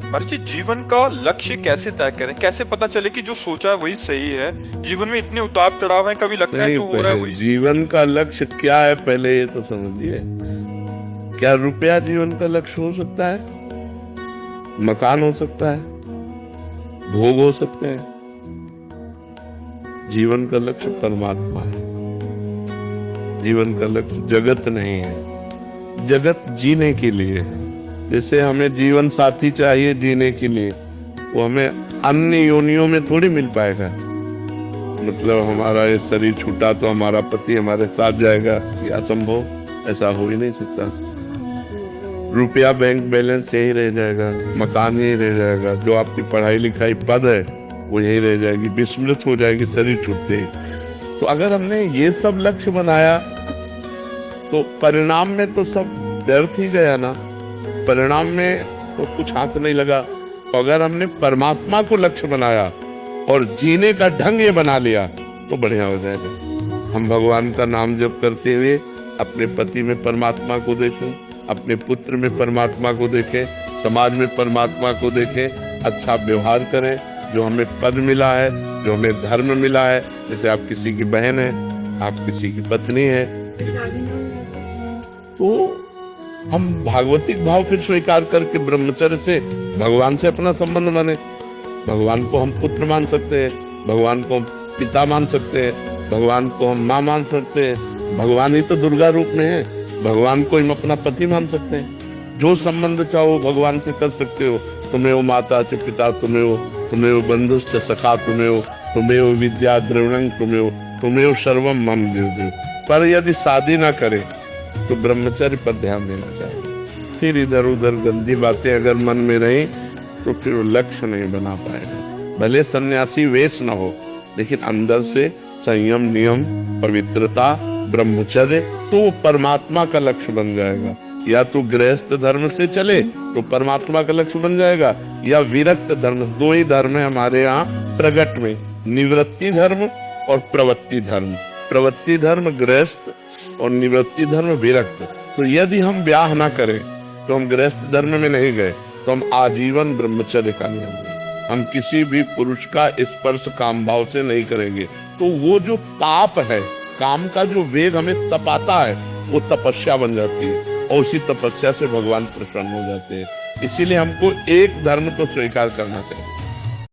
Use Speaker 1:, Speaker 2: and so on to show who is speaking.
Speaker 1: महर्षि जी, जीवन का लक्ष्य कैसे तय करें? कैसे पता चले कि जो सोचा है वही सही है? जीवन में इतने उतार चढ़ाव हैं, कभी लगता है
Speaker 2: नहीं,
Speaker 1: जो हो रहा है वही।
Speaker 2: जीवन का लक्ष्य क्या है पहले ये तो समझिए। क्या रुपया जीवन का लक्ष्य हो सकता है? मकान हो सकता है, भोग हो सकते हैं। जीवन का लक्ष्य परमात्मा है। जीवन का लक्ष्य जगत नहीं है। जगत जीने के लिए है। जैसे हमें जीवन साथी चाहिए जीने के लिए, वो हमें अन्य योनियों में थोड़ी मिल पाएगा। मतलब हमारा ये शरीर छूटा तो हमारा पति हमारे साथ जाएगा, ये असंभव। ऐसा हो ही नहीं सकता। रुपया बैंक बैलेंस यही रह जाएगा, मकान यही रह जाएगा, जो आपकी पढ़ाई लिखाई पद है वो यही रह जाएगी, विस्मृत हो जाएगी शरीर छूटते ही। तो अगर हमने ये सब लक्ष्य बनाया तो परिणाम में तो सब व्यर्थ ही गया ना। परिणाम में तो कुछ हाथ नहीं लगा। तो अगर हमने परमात्मा को लक्ष्य बनाया और जीने का ढंग ये बना लिया तो बढ़िया हो जाएगा। हम भगवान का नाम जप करते हुए अपने पति में परमात्मा को देखें, अपने पुत्र में परमात्मा को देखें, समाज में परमात्मा को देखें, अच्छा व्यवहार करें। जो हमें पद मिला है, जो हमें धर्म मिला है, जैसे आप किसी की बहन है, आप किसी की पत्नी है, तो हम भागवतिक भाव फिर स्वीकार करके ब्रह्मचर्य से भगवान से अपना संबंध माने। भगवान को हम पुत्र मान सकते हैं, भगवान को हम पिता मान सकते हैं, भगवान को हम माँ मान सकते हैं। भगवान ही तो दुर्गा रूप में है। भगवान को हम अपना पति मान सकते हैं। जो संबंध चाहो भगवान से कर सकते हो। तुम्हें वो माता च पिता, तुम्हें वो बंधुश्च सखा, तुम्हें वो विद्या द्रविणं, तुम्हें वो सर्वम मम देव। पर यदि शादी ना करे तो ब्रह्मचर्य पर ध्यान देना चाहिए। फिर इधर उधर गंदी बातें अगर मन में रही तो फिर वो लक्ष्य नहीं बना पाएगा। भले सन्यासी वेश ना हो, लेकिन अंदर से संयम, नियम, पवित्रता, ब्रह्मचर्य, तो वो परमात्मा का लक्ष्य बन जाएगा। या तो गृहस्थ धर्म से चले तो परमात्मा का लक्ष्य बन जाएगा, या विरक्त धर्म। दो ही धर्म है हमारे यहाँ प्रगट में, निवृत्ति धर्म और प्रवृत्ति धर्म। प्रवृत्ति धर्म गृहस्थ और निवृत्ति धर्म विरक्त। तो यदि हम ब्याह ना करें तो हम गृहस्थ धर्म में नहीं गए, तो हम आजीवन ब्रह्मचर्य का नियम लेंगे। हम किसी भी पुरुष का स्पर्श काम भाव से नहीं करेंगे। तो वो जो ताप है, काम का जो वेग हमें तपाता है, वो तपस्या बन जाती है, और उसी तपस्या से भगवान प्रसन्न हो जाते हैं। इसीलिए हमको एक धर्म को स्वीकार करना चाहिए।